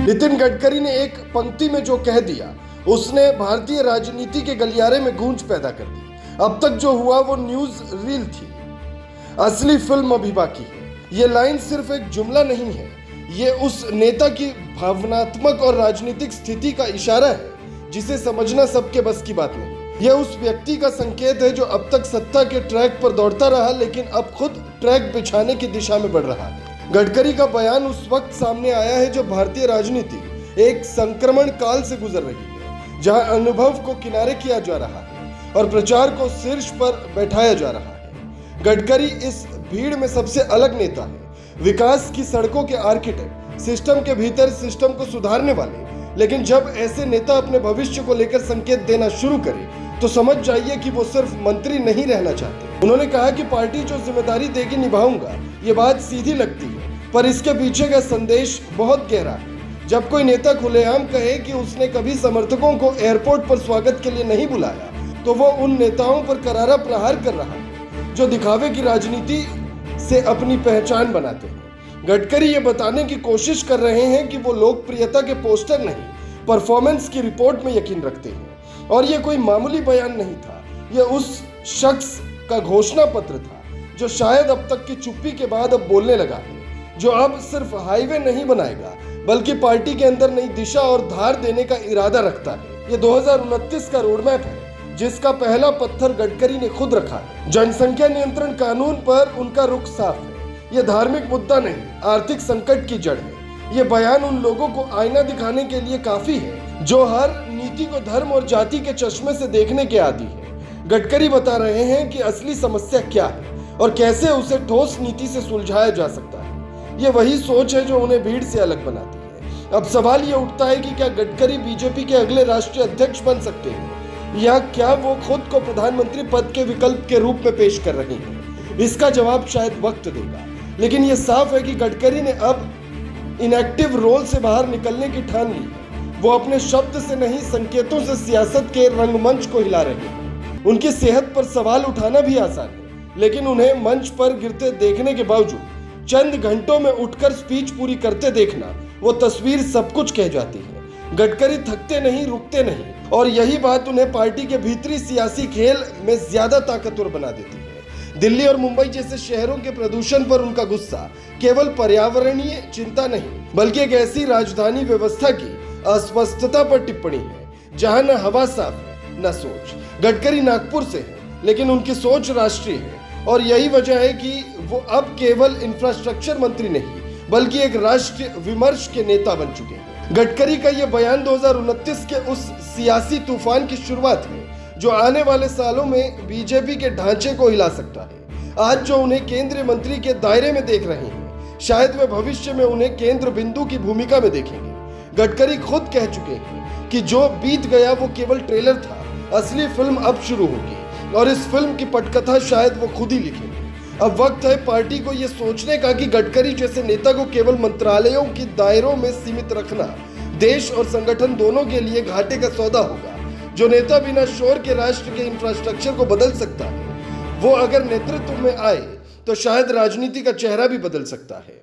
नितिन गडकरी ने एक पंक्ति में जो कह दिया उसने भारतीय राजनीति के गलियारे में गूंज पैदा कर दी। अब तक जो हुआ वो न्यूज रील थी, असली फिल्म अभी बाकी है। ये लाइन सिर्फ एक जुमला नहीं है, ये उस नेता की भावनात्मक और राजनीतिक स्थिति का इशारा है जिसे समझना सबके बस की बात नहीं। यह उस व्यक्ति का संकेत है जो अब तक सत्ता के ट्रैक पर दौड़ता रहा लेकिन अब खुद ट्रैक बिछाने की दिशा में बढ़ रहा है। गडकरी का बयान उस वक्त सामने आया है जब भारतीय राजनीति एक संक्रमण काल से गुजर रही है, जहां अनुभव को किनारे किया जा रहा है और प्रचार को शीर्ष पर बैठाया जा रहा है। गडकरी इस भीड़ में सबसे अलग नेता है, विकास की सड़कों के आर्किटेक्ट, सिस्टम के भीतर सिस्टम को सुधारने वाले। लेकिन जब ऐसे नेता अपने भविष्य को लेकर संकेत देना शुरू करे तो समझ जाइए कि वो सिर्फ मंत्री नहीं रहना चाहते। उन्होंने कहा कि पार्टी जो जिम्मेदारी देगी निभाऊंगा। ये बात सीधी लगती है पर इसके पीछे का संदेश बहुत गहरा है। जब कोई नेता खुलेआम कहे कि उसने कभी समर्थकों को एयरपोर्ट पर स्वागत के लिए नहीं बुलाया तो वो उन नेताओं पर करारा प्रहार कर रहा है जो दिखावे की राजनीति से अपनी पहचान बनाते हैं। गडकरी ये बताने की कोशिश कर रहे हैं कि वो लोकप्रियता के पोस्टर नहीं, परफॉर्मेंस की रिपोर्ट में यकीन रखते हैं। और ये कोई मामूली बयान नहीं था, ये उस शख्स का घोषणा पत्र था जो शायद अब तक की चुप्पी के बाद अब बोलने लगा है, जो अब सिर्फ हाईवे नहीं बनाएगा बल्कि पार्टी के अंदर नई दिशा और धार देने का इरादा रखता है। ये 2029 का रोडमैप है जिसका पहला पत्थर गडकरी ने खुद रखा है। जनसंख्या नियंत्रण कानून पर उनका रुख साफ है। ये धार्मिक मुद्दा नहीं, आर्थिक संकट की जड़ है। ये बयान उन लोगों को आईना दिखाने के लिए काफी है जो हर नीति को धर्म और जाति के चश्मे से देखने के आदी है। गडकरी बता रहे हैं कि असली समस्या क्या है और कैसे उसे ठोस नीति से सुलझाया जा सकता है। ये वही सोच है जो उन्हें भीड़ से अलग बनाती है। अब सवाल ये उठता है कि क्या गडकरी बीजेपी के अगले राष्ट्रीय अध्यक्ष बन सकते हैं या क्या वो खुद को प्रधानमंत्री पद के विकल्प के रूप में पेश कर रहे हैं। इसका जवाब शायद वक्त देगा, लेकिन ये साफ है कि गडकरी ने अब इनएक्टिव रोल से बाहर निकलने की ठान ली है। वो अपने शब्द से नहीं संकेतों से सियासत के रंगमंच को हिला रहे हैं। उनकी सेहत पर सवाल उठाना भी आसान है, लेकिन उन्हें मंच पर गिरते देखने के बावजूद चंद घंटों में उठकर स्पीच पूरी करते देखना, वो तस्वीर सब कुछ कह जाती है। गडकरी थकते नहीं, रुकते नहीं, और यही बात उन्हें पार्टी के भीतरी सियासी खेल में ज्यादा ताकतवर बना देती है। दिल्ली और मुंबई जैसे शहरों के प्रदूषण पर उनका गुस्सा केवल पर्यावरणीय चिंता नहीं बल्कि एक ऐसी राजधानी व्यवस्था की अस्वस्थता पर टिप्पणी है जहां न हवा साफ है न सोच। गडकरी नागपुर से है लेकिन उनकी सोच राष्ट्रीय है और यही वजह है कि वो अब केवल इंफ्रास्ट्रक्चर मंत्री नहीं बल्कि एक राष्ट्रीय विमर्श के नेता बन चुके हैं। गडकरी का यह बयान 2029 के उस सियासी तूफान की शुरुआत है जो आने वाले सालों में बीजेपी के ढांचे को हिला सकता है। आज जो उन्हें केंद्रीय मंत्री के दायरे में देख रहे हैं, शायद वे भविष्य में उन्हें केंद्र बिंदु की भूमिका में देखेंगे। गडकरी खुद कह चुके हैं कि जो बीत गया वो केवल ट्रेलर था, असली फिल्म अब शुरू होगी और इस फिल्म की पटकथा शायद वो खुद ही लिखेंगे। अब वक्त है पार्टी को ये सोचने का कि गडकरी जैसे नेता को केवल मंत्रालयों के दायरों में सीमित रखना देश और संगठन दोनों के लिए घाटे का सौदा होगा। जो नेता बिना शोर के राष्ट्र के इंफ्रास्ट्रक्चर को बदल सकता है, वो अगर नेतृत्व में आए तो शायद राजनीति का चेहरा भी बदल सकता है।